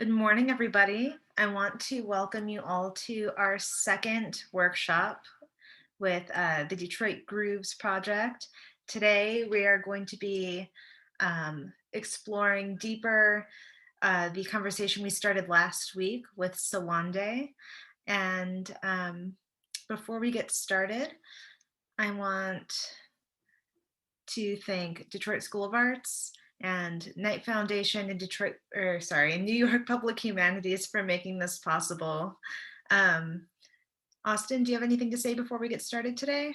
Good morning, everybody. I want to welcome you all to our second workshop with the Detroit Grooves Project. Today, we are going to be exploring deeper the conversation we started last week with Sowandé. And before we get started, I want to thank Detroit School of Arts and Knight Foundation and New York Public Humanities for making this possible. Austin, do you have anything to say before we get started today?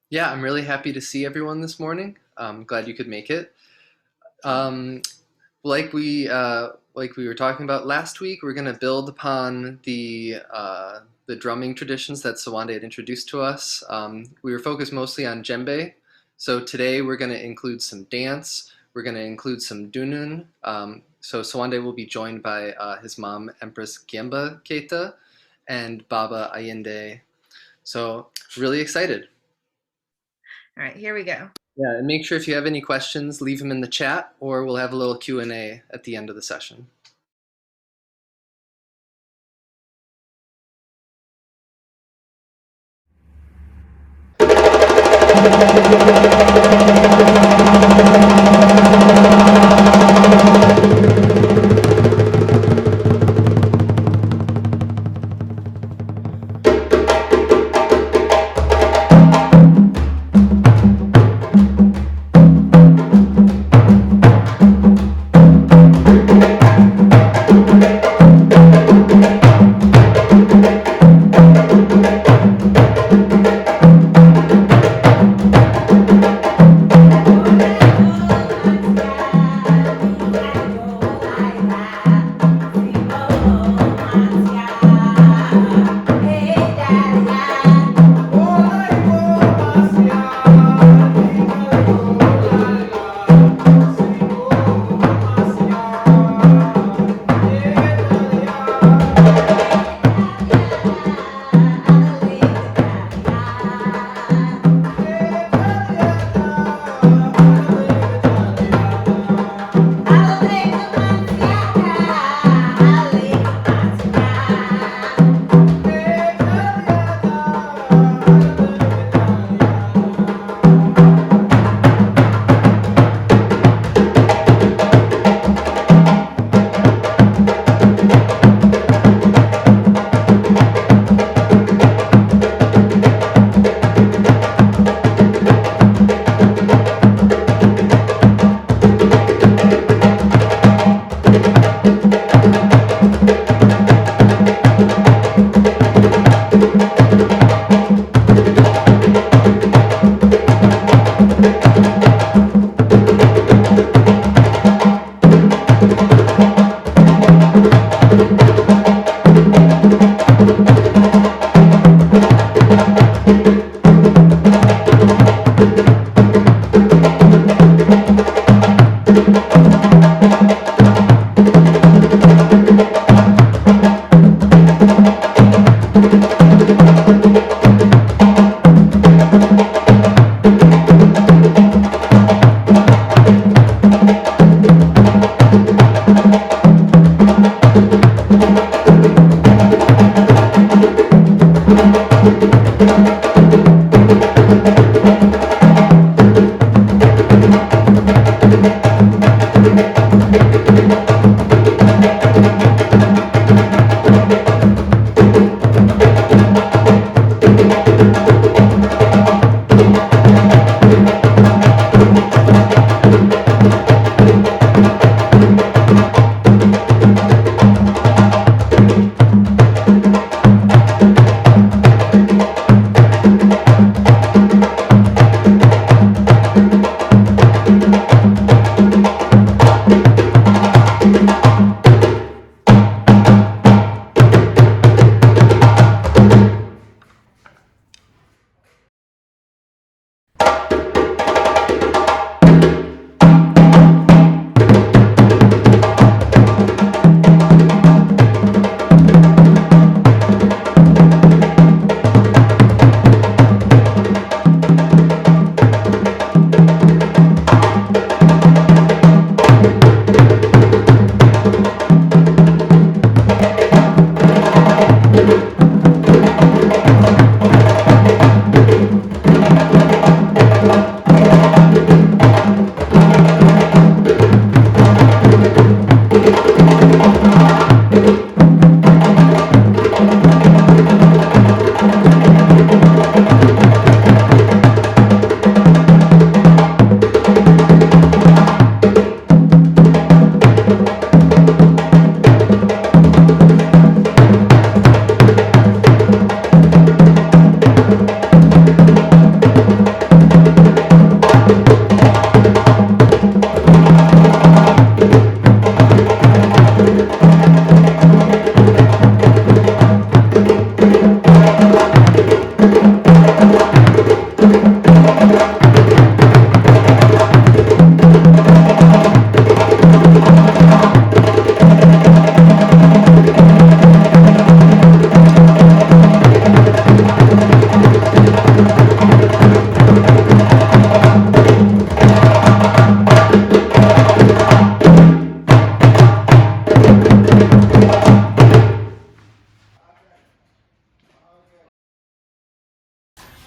Yeah, I'm really happy to see everyone this morning. I'm glad you could make it. Like we were talking about last week, we're going to build upon the drumming traditions that Sowandé had introduced to us. We were focused mostly on djembe, so today we're going to include some dance. We're going to include some dunun. So Sowandé will be joined by his mom, Empress Keïta, and Baba Ayinde. So really excited. All right, here we go. Yeah, and make sure if you have any questions, leave them in the chat, or we'll have a little Q&A at the end of the session.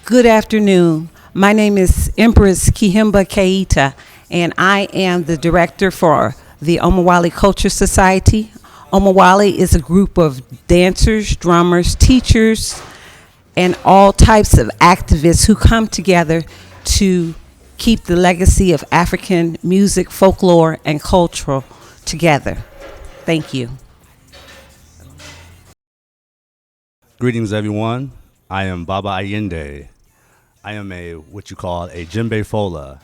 Good afternoon. My name is Empress Kahemba Keïta, and I am the director for the Omawali Culture Society. Omawali is a group of dancers, drummers, teachers, and all types of activists who come together to keep the legacy of African music, folklore, and culture together. Thank you. Greetings, everyone. I am Baba Ayinde. I am a what you call a djembe fola.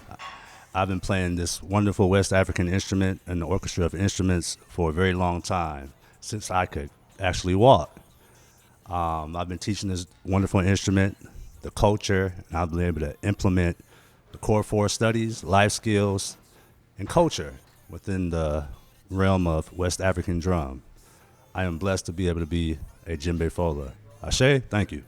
I've been playing this wonderful West African instrument and the orchestra of instruments for a very long time, since I could actually walk. I've been teaching this wonderful instrument, the culture, and I've been able to implement the core four studies, life skills, and culture within the realm of West African drum. I am blessed to be able to be a djembe fola. Ashe, thank you.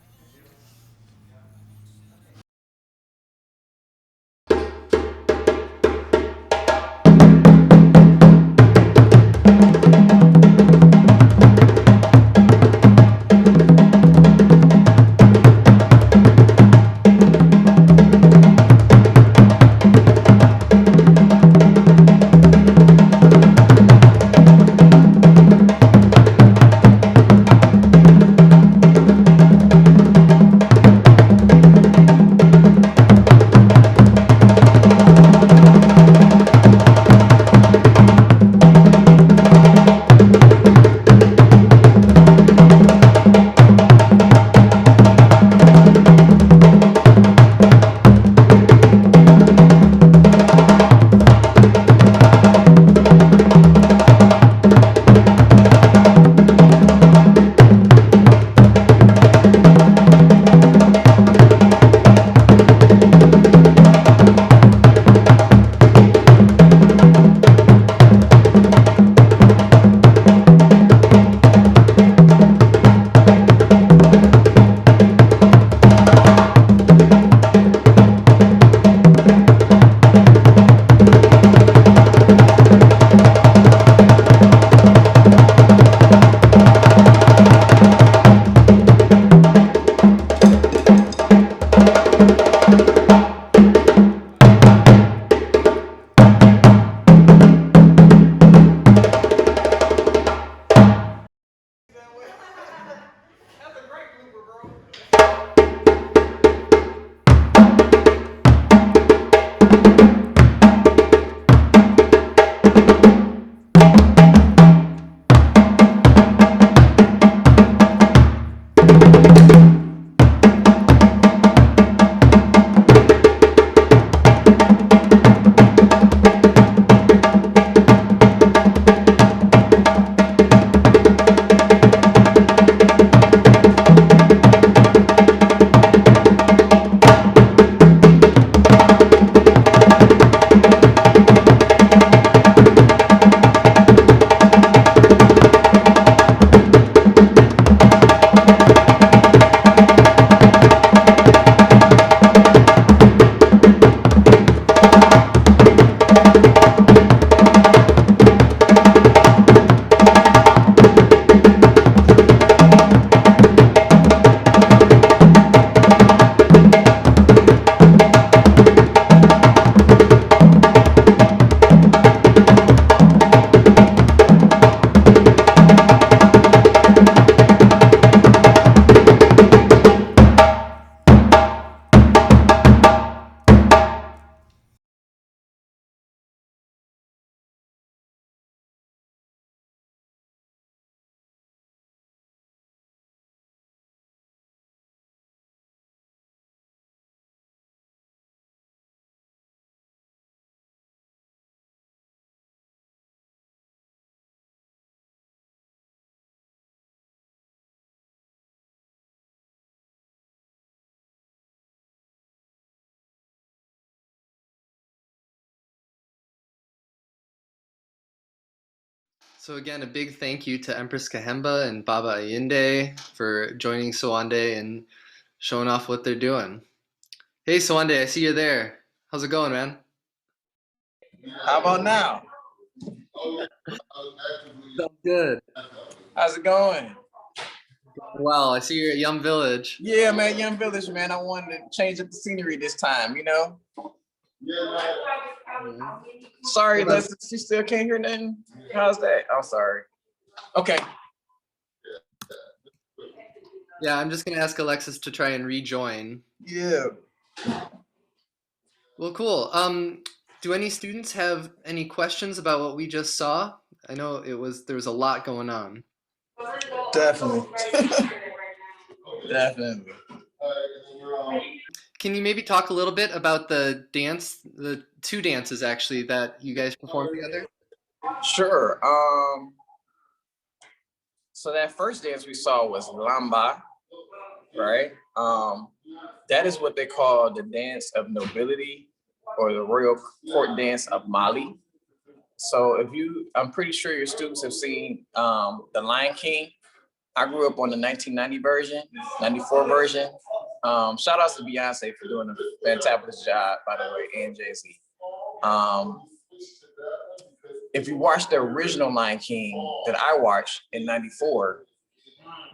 So again, a big thank you to Empress Kahemba and Baba Ayinde for joining Sowandé and showing off what they're doing. Hey Sowandé, I see you're there. How's it going, man? How about now? Sounds good. How's it going? Well, I see you're at Yum Village. Yeah, man, Young Village, man. I wanted to change up the scenery this time, you know? Mhm. Sorry, Hold on. Leslie, she still can't hear nothing? How's that? I'm sorry. Okay. Yeah, I'm just gonna ask Alexis to try and rejoin. Yeah. Well, cool. Do any students have any questions about what we just saw? I know there was a lot going on. Definitely. Definitely. Can you maybe talk a little bit about the two dances actually that you guys performed together? Sure. So that first dance we saw was Lamba, right? That is what they call the dance of nobility or the royal court dance of Mali. So I'm pretty sure your students have seen The Lion King. I grew up on the 1990 version, 94 version. Shout outs to Beyonce for doing a fantabulous job, by the way, and Jay-Z. Um, if you watch the original Lion King that I watched in 94,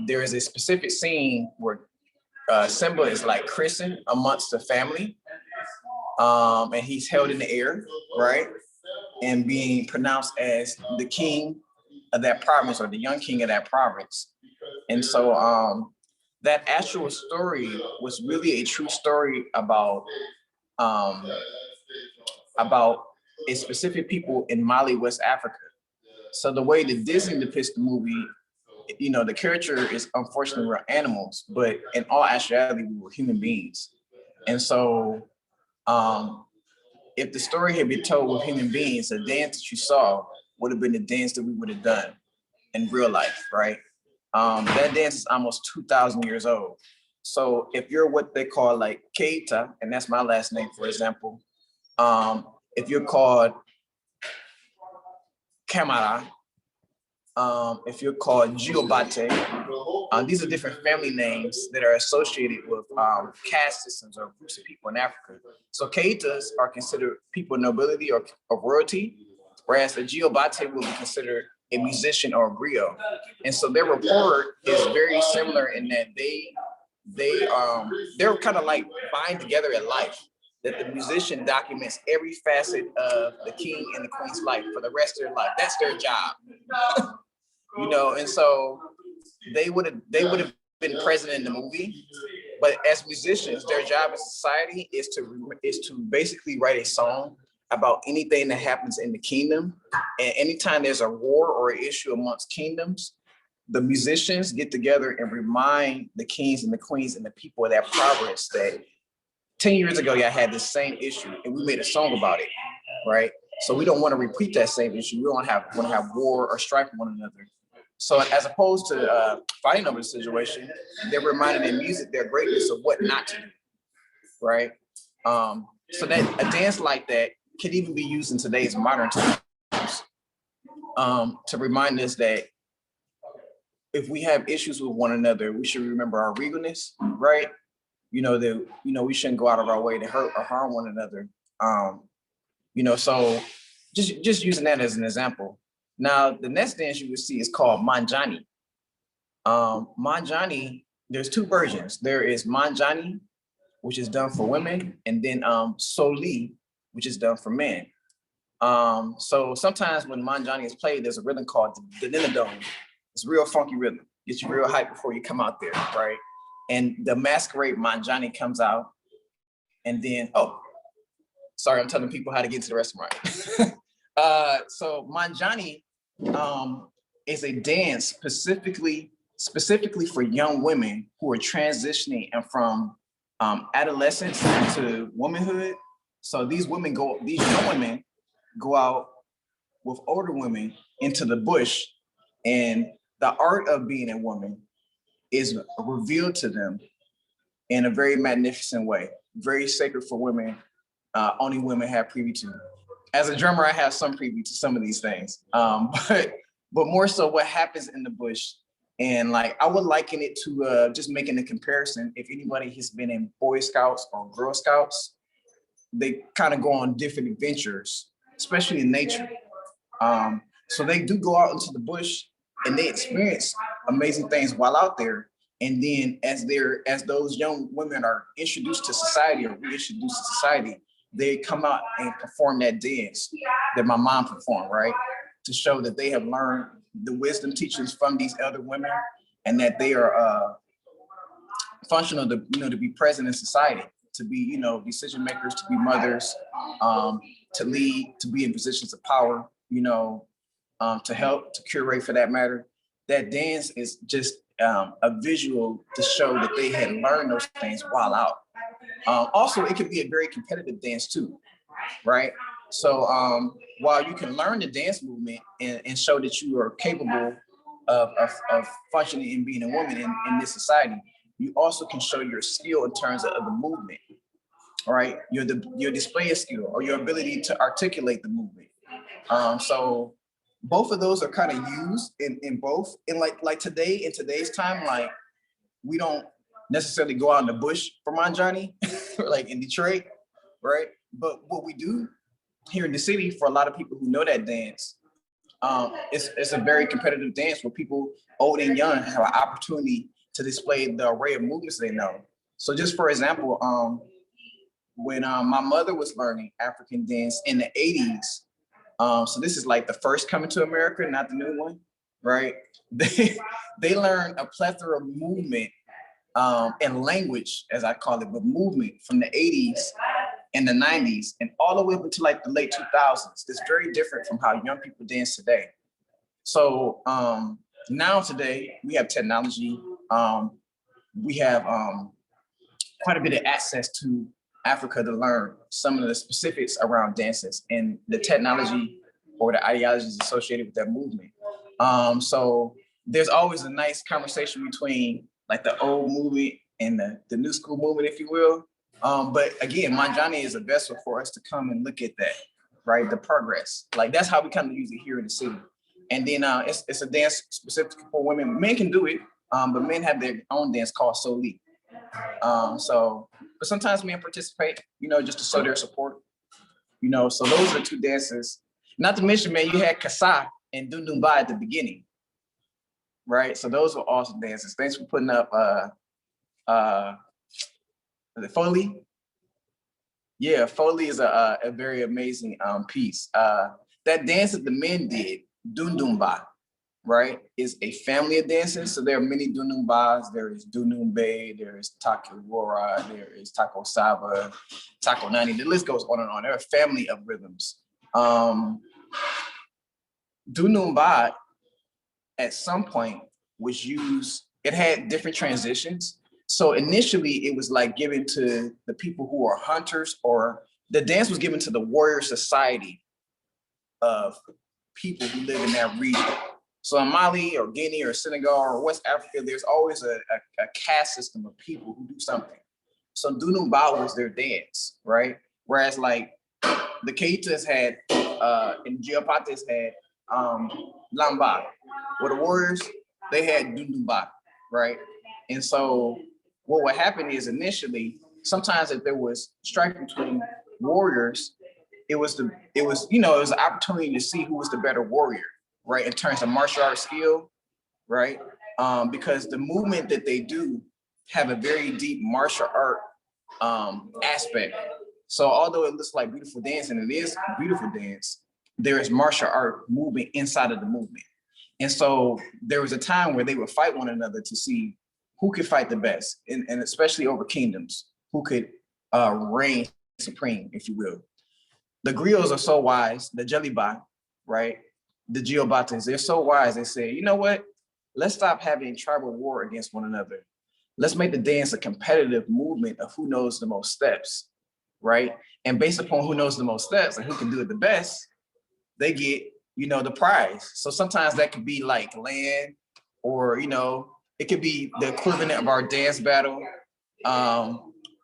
there is a specific scene where Simba is like christened amongst the family, and he's held in the air, right? And being pronounced as the king of that province or the young king of that province. And so that actual story was really a true story um, about a specific people in Mali, West Africa. So the way that Disney depicts the movie, you know, the character is unfortunately we're animals, but in all actuality, we were human beings. And so um, if the story had been told with human beings, the dance that you saw would have been the dance that we would have done in real life, right? That dance is almost 2,000 years old. So if you're what they call like Keïta, and that's my last name, for example, if you're called Camara, if you're called Giobate, these are different family names that are associated with caste systems or groups of people in Africa. So Keïtas are considered people of nobility or of royalty, whereas the Giobate will be considered a musician or a griot. And so their report is very similar in that they're kind of like bind together in life. That the musician documents every facet of the king and the queen's life for the rest of their life. That's their job, you know. And so they would have been present in the movie, but as musicians, their job in society is to basically write a song about anything that happens in the kingdom. And anytime there's a war or an issue amongst kingdoms, the musicians get together and remind the kings and the queens and the people of that province that 10 years ago, y'all had this same issue and we made a song about it, right? So we don't want to repeat that same issue. We don't want to have war or strife with one another. So as opposed to fighting over the situation, they're reminding in music their greatness of what not to do, right? So that a dance like that can even be used in today's modern times to remind us that if we have issues with one another, we should remember our regalness, right? We shouldn't go out of our way to hurt or harm one another. So just using that as an example. Now, the next dance you will see is called Manjani. Manjani, there's two versions. There is Manjani, which is done for women, and then Soli, which is done for men. So sometimes when Manjani is played, there's a rhythm called the Ninadome. It's real funky rhythm. Gets you real hype before you come out there, right? And the masquerade Manjani comes out, and then, sorry, I'm telling people how to get to the restaurant. So Manjani is a dance specifically for young women who are transitioning and from adolescence into womanhood. So these young women go out with older women into the bush, and the art of being a woman is revealed to them in a very magnificent way, very sacred for women. Only women have privy to. As a drummer, I have some privy to some of these things, but more so what happens in the bush. And like I would liken it to just making a comparison. If anybody has been in Boy Scouts or Girl Scouts, they kind of go on different adventures, especially in nature. So they do go out into the bush and they experience amazing things while out there. And then as those young women are introduced to society or reintroduced to society, they come out and perform that dance that my mom performed, right? To show that they have learned the wisdom teachings from these elder women, and that they are functional to, to be present in society, to be, decision makers, to be mothers, to lead, to be in positions of power, to help, to curate for that matter. That dance is just a visual to show that they had learned those things while out. Also, it can be a very competitive dance too, right? So while you can learn the dance movement and show that you are capable of functioning and being a woman in this society, you also can show your skill in terms of the movement, all right? Your display of skill or your ability to articulate the movement. So both of those are kind of used in both. And like today, in today's time, like we don't necessarily go out in the bush for Manjani, like in Detroit, right? But what we do here in the city, for a lot of people who know that dance, it's a very competitive dance where people old and young have an opportunity to display the array of movements they know. So just for example, when my mother was learning African dance in the 80s, so this is like the first coming to America, not the new one, right? They learned a plethora of movement and language, as I call it, but movement from the 80s and the 90s and all the way up to like the late 2000s. It's very different from how young people dance today. So now today we have technology. We have quite a bit of access to Africa to learn some of the specifics around dances and the technology or the ideologies associated with that movement. So there's always a nice conversation between like the old movement and the new school movement, if you will. But again, Manjani is a vessel for us to come and look at that, right? The progress. Like that's how we kind of use it here in the city. And then it's a dance specific for women. Men can do it, but men have their own dance called Soli. But sometimes men participate, just to show their support. So those are the two dances. Not to mention, man, you had Kasa and Dundumba at the beginning, right? So those were awesome dances. Thanks for putting up the Foley. Yeah, Foley is a very amazing piece. That dance that the men did, Dundumba, right, is a family of dances. So there are many Dunumbas. There is Dunumbe, there is Takiwara, there is Tako Saba, Tako Nani. The list goes on and on. They're a family of rhythms. Dunumba at some point was used, it had different transitions. So initially it was like given to the people who are hunters, or the dance was given to the warrior society of people who live in that region. So in Mali or Guinea or Senegal or West Africa, there's always a caste system of people who do something. So Dunumba was their dance, right? Whereas like the Keitas had, and Geopates had Lamba. Well, the warriors, they had Dunumba, right? And so what would happen is initially, sometimes if there was strife between warriors, it was an opportunity to see who was the better warrior, right? In terms of martial arts skill, right? Because the movement that they do have a very deep martial art aspect. So although it looks like beautiful dance, and it is beautiful dance, there is martial art movement inside of the movement. And so there was a time where they would fight one another to see who could fight the best, and especially over kingdoms, who could reign supreme, if you will. The griots are so wise, the Jeliba, right? The Geobates, they're so wise. They say, you know what? Let's stop having tribal war against one another. Let's make the dance a competitive movement of who knows the most steps, right? And based upon who knows the most steps and who can do it the best, they get, the prize. So sometimes that could be like land, or, it could be the equivalent of our dance battle.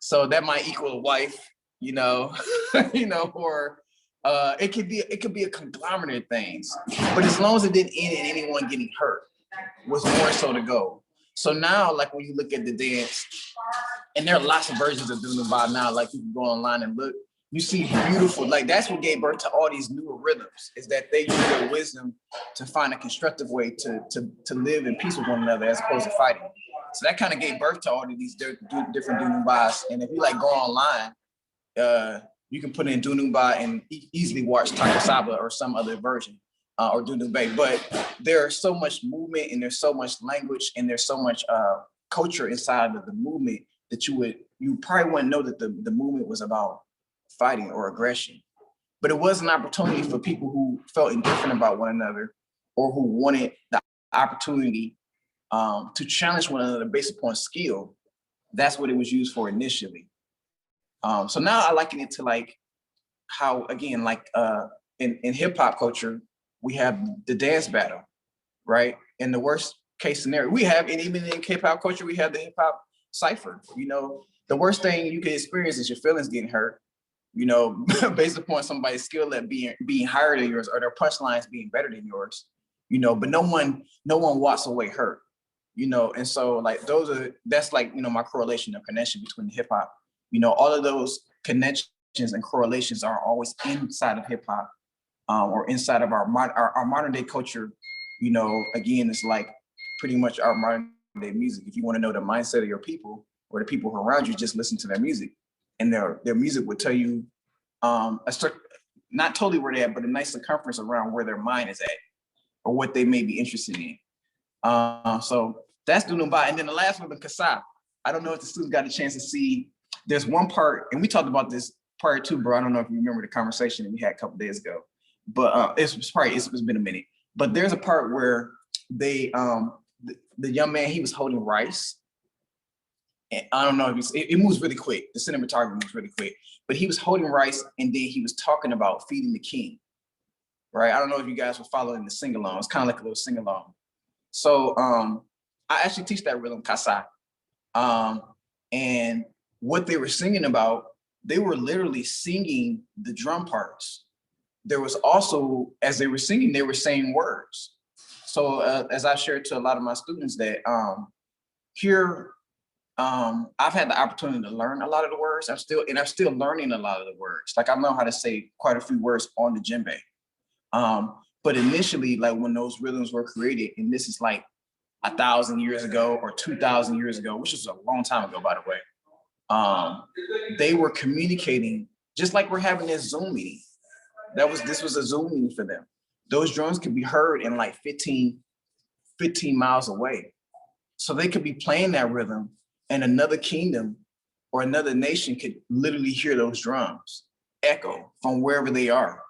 So that might equal a wife, or it could be a conglomerate of things. But as long as it didn't end in anyone getting hurt, was more so the goal. So now, like when you look at the dance, and there are lots of versions of Dunumba now, like you can go online and look, you see beautiful, like that's what gave birth to all these newer rhythms, is that they use their wisdom to find a constructive way to live in peace with one another as opposed to fighting. So that kind of gave birth to all of these different Dunubas. And if you like go online, you can put in Dunumba and easily watch Takasaba or some other version, or Dunube. But there's so much movement and there's so much language and there's so much culture inside of the movement that you probably wouldn't know that the movement was about fighting or aggression. But it was an opportunity for people who felt indifferent about one another or who wanted the opportunity to challenge one another based upon skill. That's what it was used for initially. So now I liken it to like how, again, like in hip hop culture, we have the dance battle, right? In the worst case scenario, we have, and even in hip hop culture, we have the hip hop cipher. You know, the worst thing you can experience is your feelings getting hurt, you know, based upon somebody's skill at being higher than yours or their punchlines being better than yours, you know, but no one walks away hurt, you know. And so like that's like, you know, my correlation of connection between hip hop, you know, all of those connections and correlations are always inside of hip hop, or inside of our modern day culture. You know, again, it's like pretty much our modern day music. If you want to know the mindset of your people or the people around you, just listen to their music, and their music would tell you not totally where they're at, but a nice circumference around where their mind is at or what they may be interested in. So that's Dunumba. And then the last one, the Kasa. I don't know if the students got a chance to see. There's one part, and we talked about this prior to, bro. I don't know if you remember the conversation that we had a couple days ago, but it's been a minute. But there's a part where they, the young man, he was holding rice. And I don't know if it moves really quick. The cinematography moves really quick, but he was holding rice and then he was talking about feeding the king, right? I don't know if you guys were following the sing along. It's kind of like a little sing along. So I actually teach that rhythm, Kasa. And what they were singing about, they were literally singing the drum parts. There was also, as they were singing, they were saying words. So as I shared to a lot of my students that here, I've had the opportunity to learn a lot of the words. I'm still learning a lot of the words. Like I know how to say quite a few words on the djembe. But initially, like when those rhythms were created, and this is like 1,000 years ago or 2,000 years ago, which is a long time ago, by the way, they were communicating just like we're having this Zoom meeting. This was a Zoom meeting for them. Those drums could be heard in like 15 miles away. So they could be playing that rhythm and another kingdom or another nation could literally hear those drums echo from wherever they are.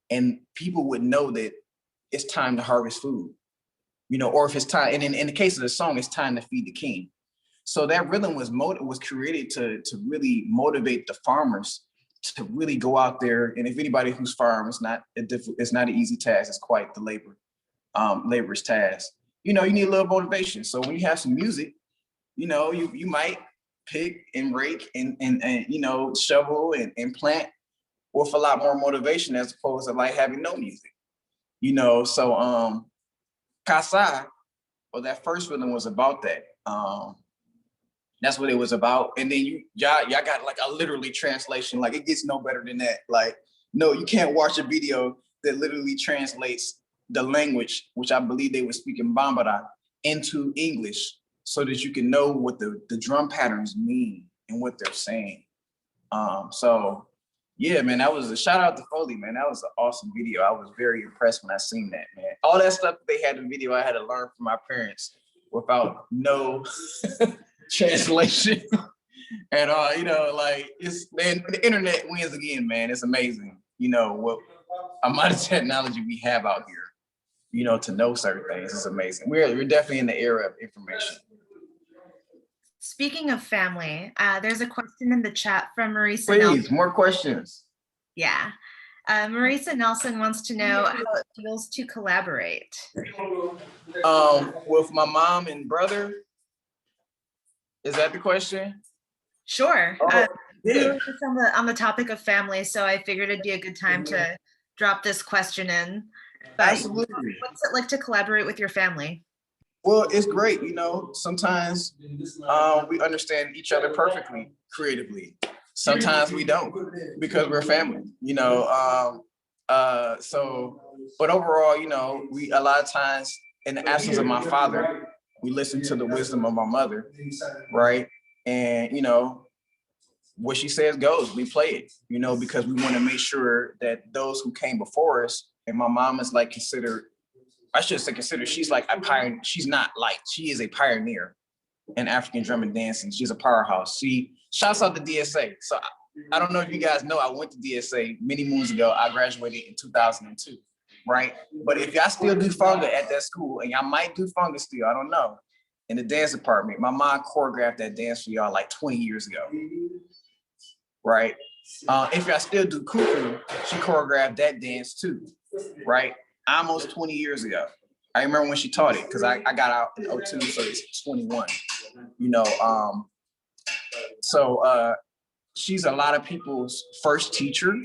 And people would know that it's time to harvest food, you know, or if it's time, and in the case of the song, it's time to feed the king. So that rhythm was created to really motivate the farmers to really go out there. And if anybody who's farm, it's not an easy task. It's quite the labor's task. You know, you need a little motivation. So when you have some music, you know, you might pick and rake and you know, shovel and plant with a lot more motivation as opposed to like having no music. You know, so Kasa, or that first rhythm was about that. That's what it was about. And then y'all got like a literally translation. Like it gets no better than that. Like, no, you can't watch a video that literally translates the language, which I believe they were speaking Bambara, into English so that you can know what the drum patterns mean and what they're saying. So yeah, man, that was a shout out to Foley, man. That was an awesome video. I was very impressed when I seen that, man. All that stuff that they had in the video, I had to learn from my parents without no translation. And you know, like man, the internet wins again, man. It's amazing, you know, what amount of technology we have out here, you know, to know certain things. It's amazing. We're definitely in the era of information. Speaking of family, there's a question in the chat from Marisa. Please, Nelson. more questions. Yeah. Marisa Nelson wants to know how it feels to collaborate. With my mom and brother. Is that the question? Sure. Yeah. We were just on the topic of family, so I figured it'd be a good time to drop this question in. But absolutely. What's it like to collaborate with your family? Well, it's great. You know, sometimes we understand each other perfectly creatively. Sometimes we don't because we're family, you know. So, but overall, you know, a lot of times in the absence of my father, We listen to the wisdom of my mother, right? And what she says goes. We play it, because we want to make sure that those who came before us, and my mom is like considered, I should say considered, she's like a pioneer. She's not like, she is a pioneer in African drum and dancing. She's a powerhouse. She shouts out to DSA. So I don't know if you guys know, I went to DSA many moons ago. I graduated in 2002, right? But if y'all still do funga at that school, and y'all might do funga still, I don't know, in the dance department, my mom choreographed that dance for y'all like 20 years ago, right? If y'all still do kuku, she choreographed that dance too, right? Almost 20 years ago. I remember when she taught it, because I got out in 02, so it's 21. So she's a lot of people's first teacher,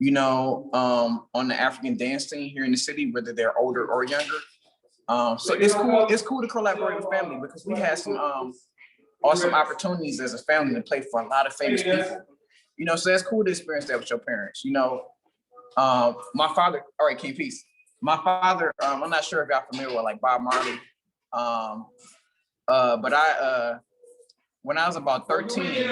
on the African dance scene here in the city, whether they're older or younger. So it's cool. It's cool to collaborate with family, because we had some awesome opportunities as a family to play for a lot of famous people. So it's cool to experience that with your parents. My father. All right, King Peace. My father. I'm not sure if y'all familiar with like Bob Marley. But when I was about 13,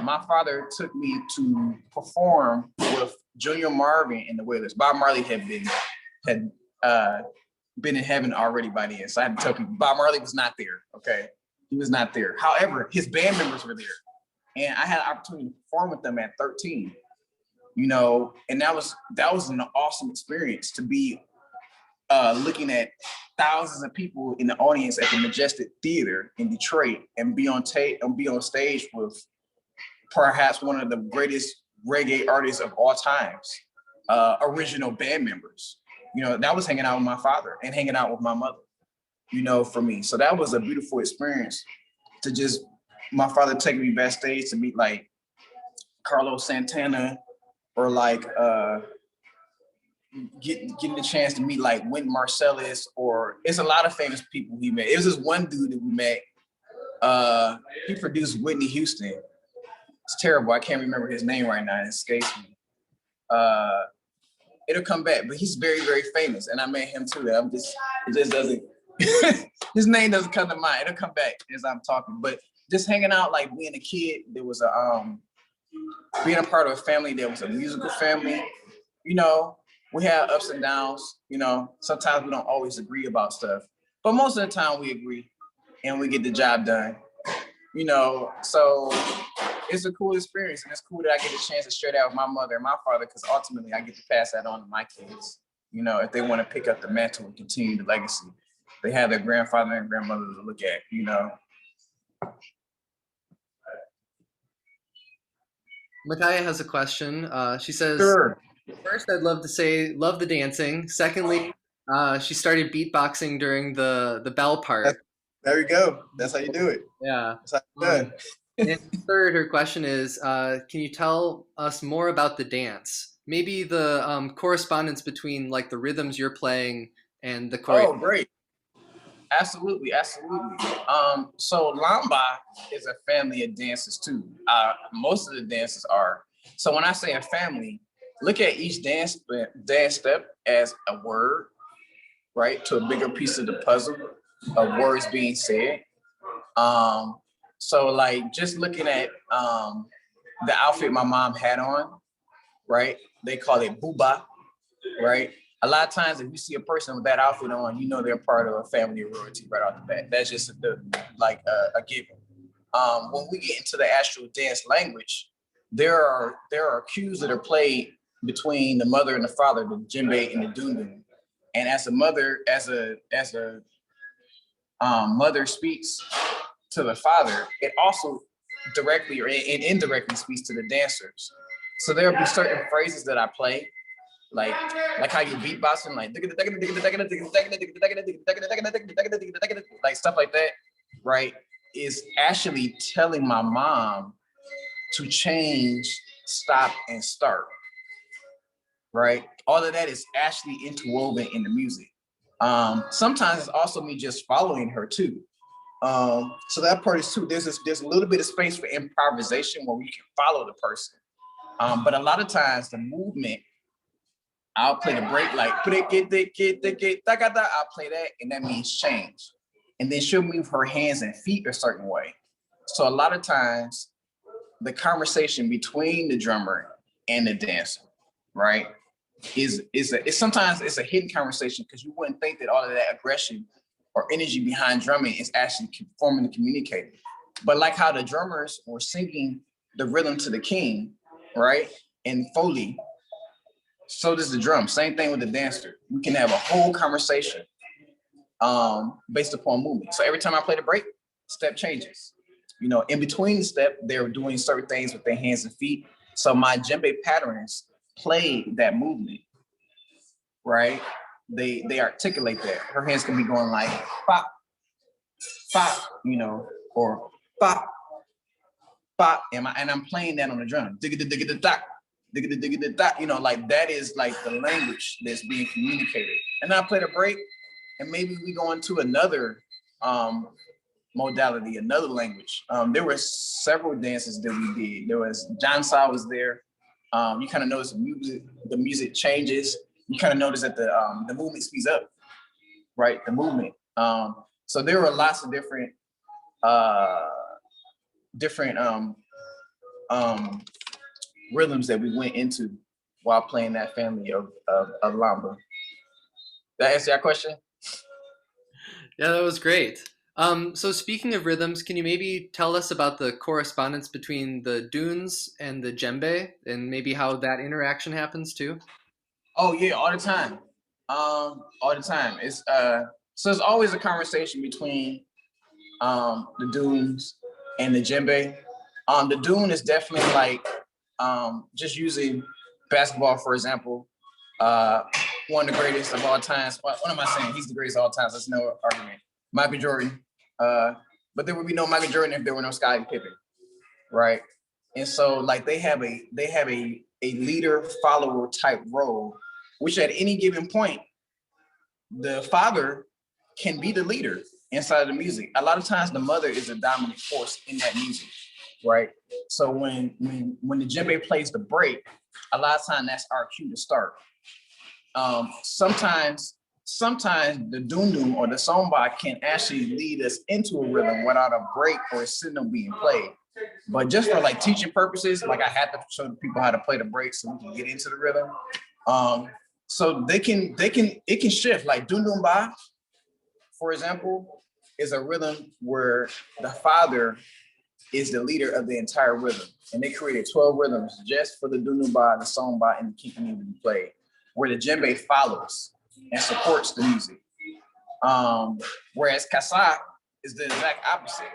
my father took me to perform with Junior Marvin and the Wailers. Bob Marley had been in heaven already by then. So I had to tell people Bob Marley was not there. Okay. He was not there. However, his band members were there. And I had an opportunity to perform with them at 13. And that was an awesome experience to be looking at thousands of people in the audience at the Majestic Theater in Detroit and be on stage with perhaps one of the greatest reggae artists of all times, original band members. That was hanging out with my father and hanging out with my mother, for me. So that was a beautiful experience to just, my father take me backstage to meet like Carlos Santana, or like getting the chance to meet like Wynton Marsalis, or it's a lot of famous people he met. It was this one dude that we met. He produced Whitney Houston. It's terrible. I can't remember his name right now. It escapes me. It'll come back, but he's very, very famous, and I met him too. It just doesn't. His name doesn't come to mind. It'll come back as I'm talking. But just hanging out, like being a kid, there was being a part of a family that was a musical family. We have ups and downs. Sometimes we don't always agree about stuff, but most of the time we agree, and we get the job done. So it's a cool experience, and it's cool that I get a chance to share that with my mother and my father, because ultimately I get to pass that on to my kids. If they want to pick up the mantle and continue the legacy, they have their grandfather and grandmother to look at. Makaya has a question. She says, Sure. First, I'd love to say, love the dancing. Secondly, she started beatboxing during the bell part. There you go. That's how you do it. Yeah. That's how you do it. And third, her question is, can you tell us more about the dance? Maybe the correspondence between like the rhythms you're playing and the choreography. Oh, great. Absolutely. So Lamba is a family of dances too. Most of the dances are. So when I say a family, look at each dance step as a word, right? To a bigger piece of the puzzle of words being said. So like just looking at the outfit my mom had on, right? They call it booba, right? A lot of times if you see a person with that outfit on, they're part of a family of royalty right off the bat. That's just a given. When we get into the actual dance language, there are cues that are played between the mother and the father, the djembe and the dundun. And as a mother mother speaks to the father, it also directly or indirectly speaks to the dancers. So there'll be certain phrases that I play, like how you beatboxing, like stuff like that, right? Is actually telling my mom to change, stop, and start, right? All of that is actually interwoven in the music. Sometimes it's also me just following her too. So that part is too. There's a little bit of space for improvisation where we can follow the person. But a lot of times the movement, I'll play the break like I'll play that, and that means change. and then she'll move her hands and feet a certain way. So a lot of times, the conversation between the drummer and the dancer, right, is sometimes it's a hidden conversation because you wouldn't think that all of that aggression or energy behind drumming is actually forming and communicating. But like how the drummers were singing the rhythm to the king, right, in Foley, so does the drum. Same thing with the dancer. We can have a whole conversation based upon movement. So every time I play the break, step changes. You know, in between the step, they're doing certain things with their hands and feet. So my djembe patterns play that movement, right? They articulate that. Her hands can be going like pop, pop, you know, or pop, pop, and I'm playing that on the drum. Digga digga da digga digga da, you know, like that is like the language that's being communicated. And then I play the break, and maybe we go into another modality, another language. There were several dances that we did. There was John Sa was there. You kind of notice the music changes. You kind of notice that the movement speeds up, right? The movement. So there were lots of different rhythms that we went into while playing that family of Lamba. Did that answer your question? Yeah, that was great. So speaking of rhythms, can you maybe tell us about the correspondence between the dunes and the djembe and maybe how that interaction happens too? Oh yeah, all the time. All the time. It's so it's always a conversation between the dunes and the djembe. The dune is definitely like just using basketball for example. One of the greatest of all times. What am I saying? He's the greatest of all times. That's no argument. Michael Jordan. But there would be no Michael Jordan if there were no Scottie Pippen, right? And so like they have a leader follower type role, which at any given point, the father can be the leader inside of the music. A lot of times the mother is a dominant force in that music, right? So when the djembe plays the break, a lot of times that's our cue to start. Sometimes the dundun or the somba can actually lead us into a rhythm without a break or a signal being played. But just for like teaching purposes, like I had to show the people how to play the break so we can get into the rhythm. So it can shift. Like dundun ba, for example, is a rhythm where the father is the leader of the entire rhythm. And they created 12 rhythms just for the dundun ba, the somba, and the kikini to be played, where the djembe follows and supports the music. Whereas Kasa is the exact opposite.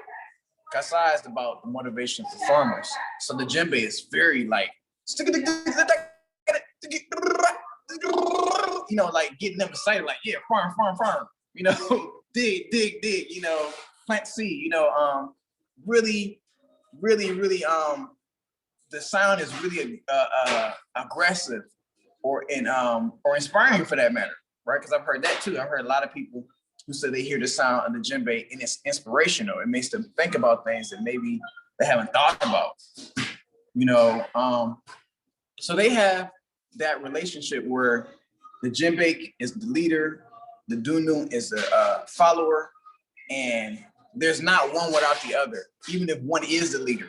Kasa is about the motivation for farmers. So the djembe is very like, you know, like getting them excited, like, yeah, farm, farm, farm, you know, dig, dig, dig, you know, plant seed, you know, really, the sound is really aggressive or inspiring for that matter, right? Because I've heard that too. I've heard a lot of people who say they hear the sound of the djembe and it's inspirational. It makes them think about things that maybe they haven't thought about, you know. So they have that relationship where the djembe is the leader, the dundun is the follower, and there's not one without the other. Even if one is the leader,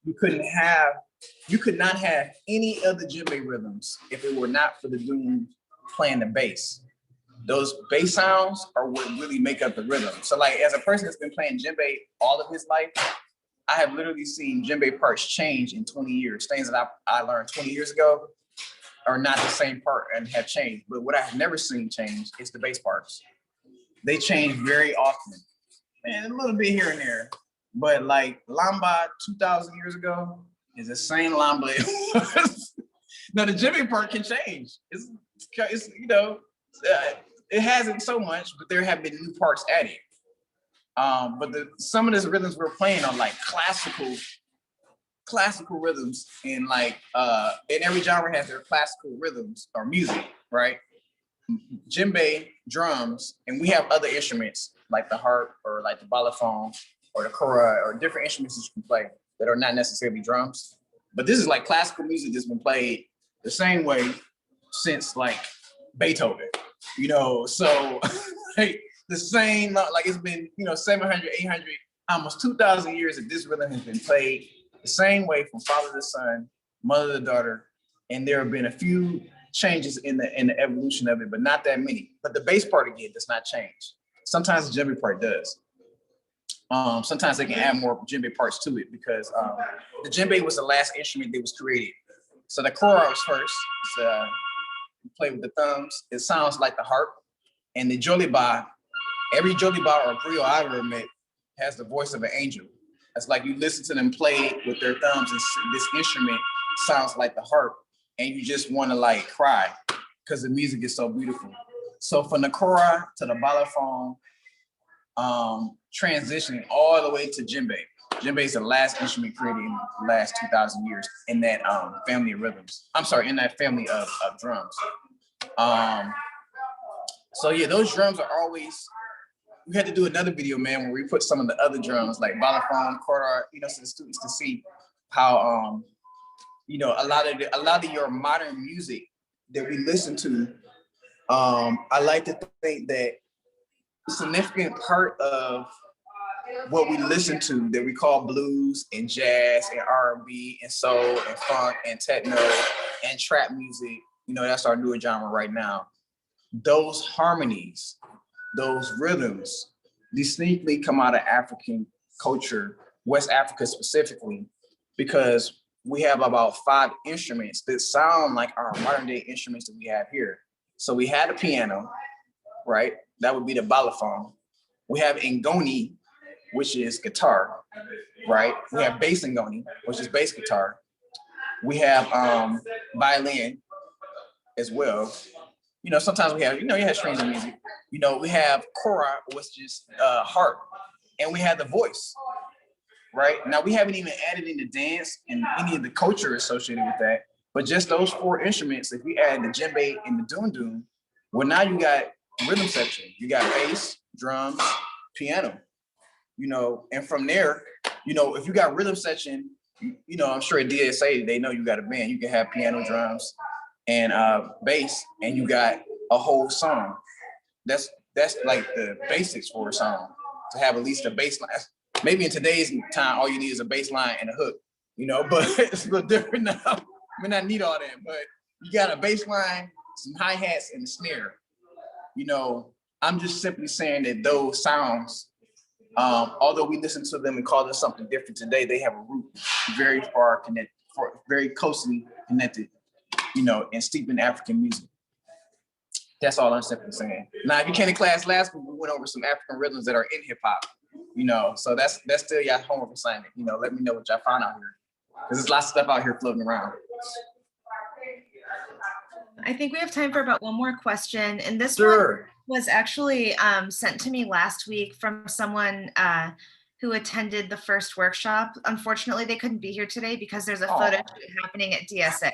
you could not have any other djembe rhythms if it were not for the dundun playing the bass. Those bass sounds are what really make up the rhythm. So like as a person that's been playing djembe all of his life, I have literally seen djembe parts change in 20 years. Things that I learned 20 years ago are not the same part and have changed. But what I've never seen change is the bass parts. They change very often. And a little bit here and there. But like Lamba 2,000 years ago is the same Lamba it was. Now the djembe part can change. It's you know, it hasn't so much, but there have been new parts added. But some of these rhythms we're playing are like classical rhythms, and like and every genre has their classical rhythms or music, right? Djembe, drums, and we have other instruments like the harp or like the balafon or the kora or different instruments that you can play that are not necessarily drums. But this is like classical music that's been played the same way since like Beethoven, you know. So like the same, like it's been, 700, 800, almost 2,000 years that this rhythm has been played the same way from father to son, mother to daughter. And there have been a few changes in the evolution of it, but not that many. But the bass part again does not change. Sometimes the djembe part does. Sometimes they can add more djembe parts to it because the djembe was the last instrument that was created. So the kora was first. It's, you play with the thumbs. It sounds like the harp. And the joliba, every joliba or griot I've ever met has the voice of an angel. It's like you listen to them play with their thumbs, and this instrument sounds like the harp, and you just want to like cry because the music is so beautiful. So from the kora to the balafon, transitioning all the way to djembe. Djembe is the last instrument created in the last 2,000 years in that family of rhythms. I'm sorry, in that family of drums. So yeah, those drums are always. We had to do another video, man, where we put some of the other drums like balafon, kora, so the students can see how a lot of your modern music that we listen to. I like to think that a significant part of what we listen to that we call blues and jazz and R&B and soul and funk and techno and trap music, that's our newer genre right now. Those harmonies, those rhythms distinctly come out of African culture, West Africa specifically, because we have about 5 instruments that sound like our modern day instruments that we have here. So we had a piano, right? That would be the balafon. We have ngoni, which is guitar, right? We have bass ngoni, which is bass guitar. We have violin as well. Sometimes we have, you have strings of music. We have kora, which is harp, and we have the voice, right? Now we haven't even added in the dance and any of the culture associated with that, but just those 4 instruments, if we add the djembe and the dundun, well, now you got rhythm section. You got bass, drums, piano, and from there, if you got rhythm section, I'm sure at DSA, they know you got a band. You can have piano, drums, and bass, and you got a whole song. That's like the basics for a song, to have at least a bass line. Maybe in today's time, all you need is a bass line and a hook, but it's a little different now. You may not need all that, but you got a bass line, some hi-hats, and a snare. I'm just simply saying that those sounds, although we listen to them and call them something different today, they have a root very far connected, very closely connected, and steeped in African music. That's all I'm simply saying. Now, if you came to class last week, we went over some African rhythms that are in hip hop, so that's still your homework assignment. Let me know what y'all found out here, because there's lots of stuff out here floating around. I think we have time for about one more question, and this Sure. one was actually sent to me last week from someone who attended the first workshop. Unfortunately, they couldn't be here today because there's a photo shoot happening at DSA.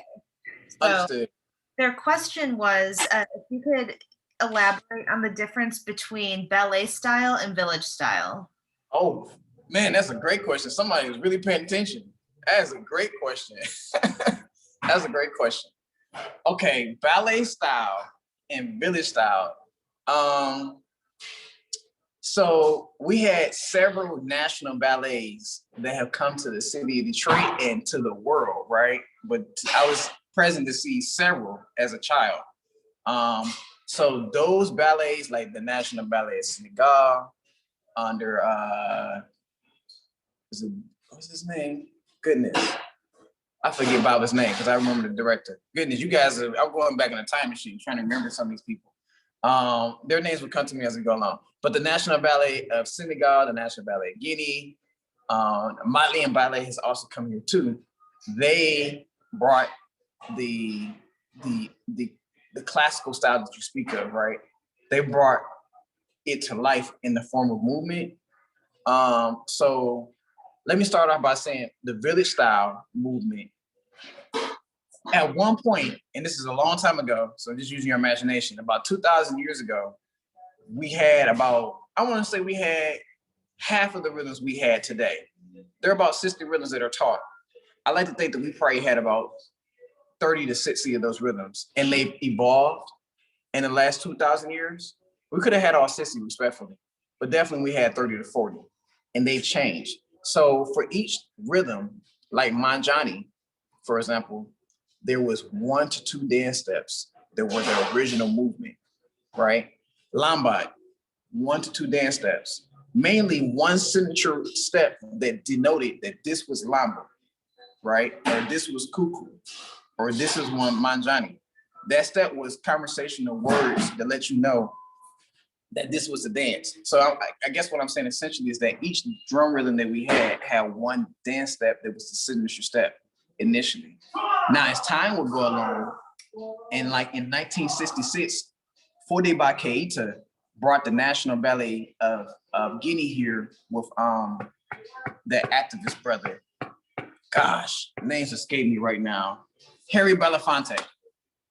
So Understood. their question was if you could elaborate on the difference between ballet style and village style. Oh, man, that's a great question. Somebody was really paying attention. That is a great question. That's a great question. Okay, ballet style and village style. So we had several national ballets that have come to the city of Detroit and to the world, right? But I was present to see several as a child. So those ballets, like the National Ballet of Senegal, under what's his name? Goodness, I forget Baba's name because I remember the director. Goodness, you guys I'm going back in a time machine trying to remember some of these people. Their names would come to me as we go along. But the National Ballet of Senegal, the National Ballet of Guinea, Malian Ballet has also come here too. They brought the classical style that you speak of, right? They brought it to life in the form of movement. So let me start off by saying the village style movement. At one point, and this is a long time ago, so just using your imagination, about 2,000 years ago, we had we had half of the rhythms we had today. There are about 60 rhythms that are taught. I like to think that we probably had about 30 to 60 of those rhythms, and they've evolved in the last 2,000 years. We could have had all 60 respectfully, but definitely we had 30 to 40, and they've changed. So for each rhythm, like Manjani, for example, there was 1 to 2 dance steps that were the original movement, right? Lamba, 1 to 2 dance steps, mainly one signature step that denoted that this was Lamba, right? Or this was Kuku, or this is one Manjani. That step was conversational words that let you know that this was the dance. So I guess what I'm saying essentially is that each drum rhythm that we had one dance step that was the signature step initially. Now, as time would go along, and like in 1966, Sowandé Keïta brought the National Ballet of Guinea here with the activist brother. Gosh, names escape me right now. Harry Belafonte,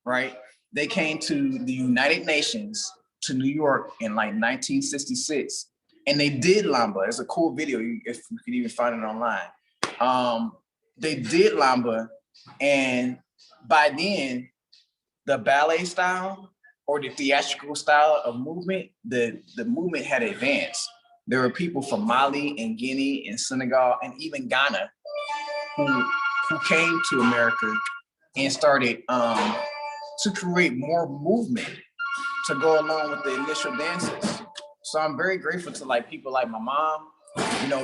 right? They came to the United Nations to New York in like 1966, and they did Lamba. It's a cool video if you can even find it online. They did Lamba, and by then, the ballet style or the theatrical style of movement, the movement had advanced. There were people from Mali and Guinea and Senegal and even Ghana who came to America and started to create more movement to go along with the initial dances. So I'm very grateful to like people like my mom,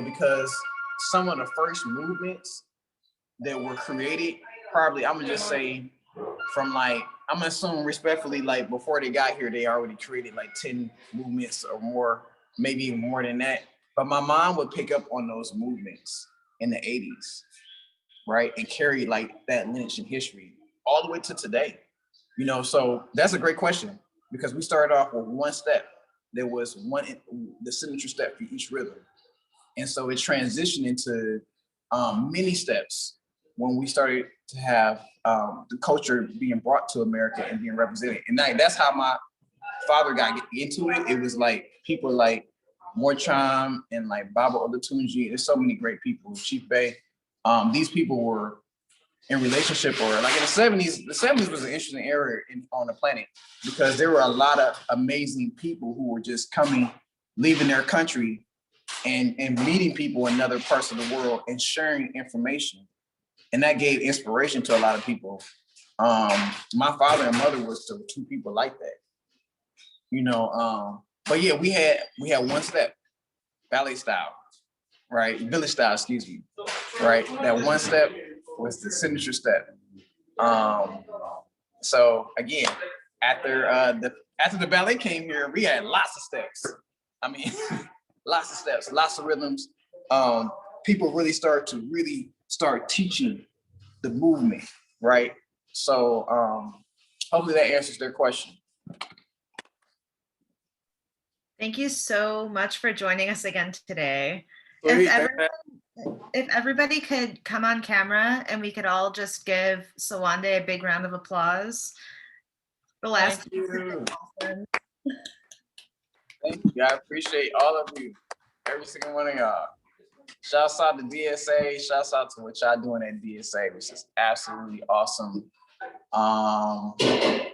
because some of the first movements that were created, probably I'm gonna just say from like, I'm gonna assume respectfully, like before they got here, they already created like 10 movements or more, maybe even more than that. But my mom would pick up on those movements in the 80s, right? And carry like that lineage and history all the way to today. So that's a great question because we started off with one step. There was the signature step for each rhythm. And so it transitioned into many steps when we started to have the culture being brought to America and being represented. And that's how my father got into it. It was like people like Morcham and like Baba Olatunji. There's so many great people, Chief Bey. These people were in relationship, or like in the 70s. The 70s was an interesting era on the planet because there were a lot of amazing people who were just leaving their country and meeting people in other parts of the world and sharing information. And that gave inspiration to a lot of people. My father and mother was the two people like that, but yeah, we had one step, ballet style, right? Village style, excuse me, right? That one step was the signature step. So again, after the ballet came here, we had lots of steps. I mean, lots of steps, lots of rhythms. People really start teaching the movement, right? So hopefully that answers their question. Thank you so much for joining us again today. Sweet. If everybody could come on camera and we could all just give Sowandé a big round of applause. The last Thank you. Thank you. I appreciate all of you, every single one of y'all. Shouts out to DSA. Shouts out to what y'all doing at DSA, which is absolutely awesome.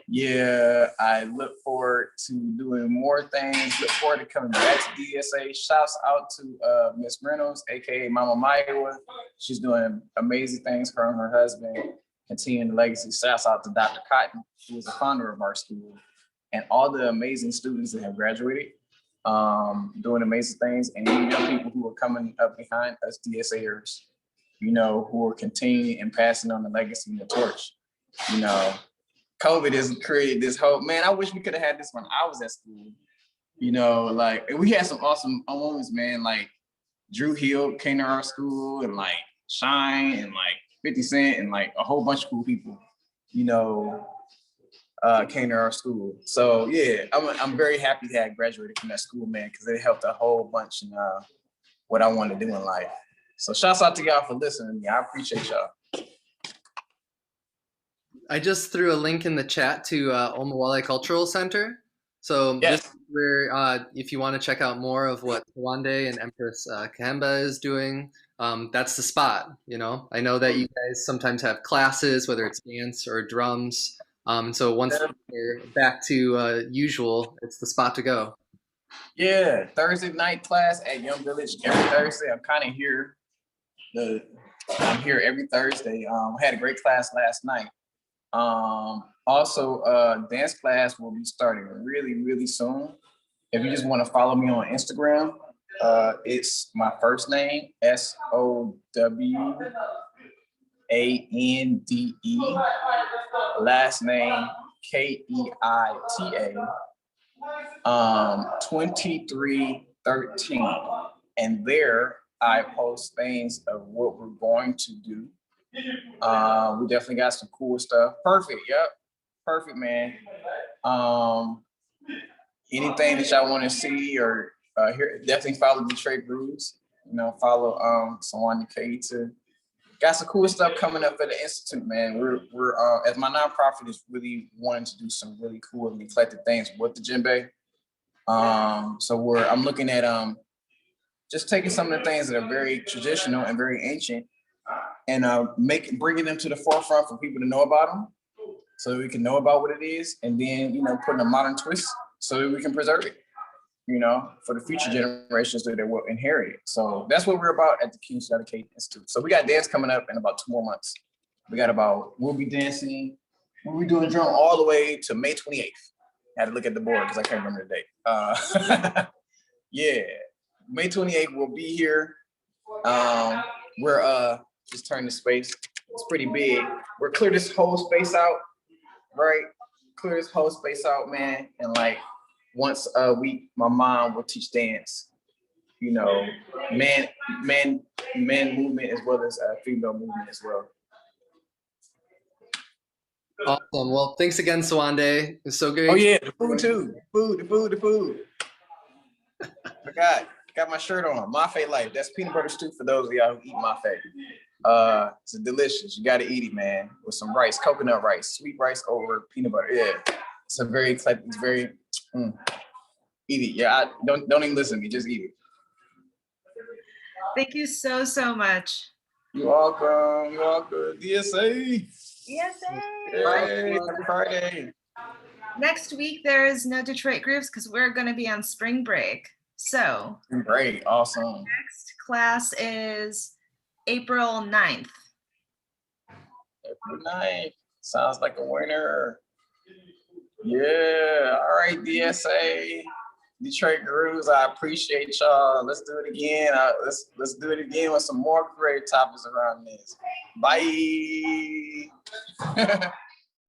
Yeah, I look forward to doing more things. Look forward to coming back to DSA. Shouts out to Miss Reynolds, aka Mama Maiwa. She's doing amazing things. Her and her husband continuing the legacy. Shouts out to Dr. Cotton, who is the founder of our school, and all the amazing students that have graduated, doing amazing things, and even young people who are coming up behind us DSAers, who are continuing and passing on the legacy and the torch. COVID has created this whole, man, I wish we could have had this when I was at school. Like we had some awesome moments, man. Like Drew Hill came to our school, and like Shine, and like 50 Cent, and like a whole bunch of cool people, came to our school. So yeah, I'm very happy to have graduated from that school, man, because it helped a whole bunch in what I want to do in life. So shouts out to y'all for listening to me. I appreciate y'all. I just threw a link in the chat to Omawale Cultural Center. So Yes. this is where, if you want to check out more of what Sowandé and Empress Kahemba is doing, that's the spot. I know that you guys sometimes have classes, whether it's dance or drums. So once we're back to usual, it's the spot to go. Yeah, Thursday night class at Young Village every Thursday. I'm kind of here. I'm here every Thursday. Had a great class last night. Also, dance class will be starting really, really soon. If you just want to follow me on Instagram, it's my first name, Sowandé, last name Keita, 2313. And there I post things of what we're going to do. We definitely got some cool stuff. Perfect, yep. Perfect, man. Anything that y'all want to see or hear, definitely follow Detroit Grooves. Follow Sowandé Keïta. Got some cool stuff coming up at the Institute, man. We're as my nonprofit is really wanting to do some really cool and eclectic things with the djembe. So I'm looking at just taking some of the things that are very traditional and very ancient and bringing them to the forefront for people to know about them, so we can know about what it is, and then putting a modern twist so that we can preserve it, for the future generations that will inherit it. So that's what we're about at the King Sowandé Keïta Institute. So we got dance coming up in about 2 more months. We'll be doing drum all the way to May 28th. I had to look at the board because I can't remember the date. Yeah, May 28th we'll be here. We're just turning the space. It's pretty big. We're clear this whole space out, right? Clear this whole space out, man. And like once a week, my mom will teach dance. Man movement as well as female movement as well. Awesome. Well, thanks again, Sowandé. It's so great. Oh yeah, the food too. The food. I got my shirt on. Mafe Life. That's peanut butter stew for those of y'all who eat mafe. It's delicious. You got to eat it, man, with some rice, coconut rice, sweet rice over peanut butter. Yeah, it's a very eclectic. It's very eat it. Yeah, don't even listen to me. Just eat it. Thank you so much. You're welcome. You're welcome. DSA. DSA. Hey, happy Friday. Next week there is no Detroit Grooves because we're going to be on spring break. So great, awesome. Next class is April 9th. April 9th. Sounds like a winner. Yeah. All right, DSA. Detroit Grooves, I appreciate y'all. Let's do it again. Let's do it again with some more creative topics around this. Bye.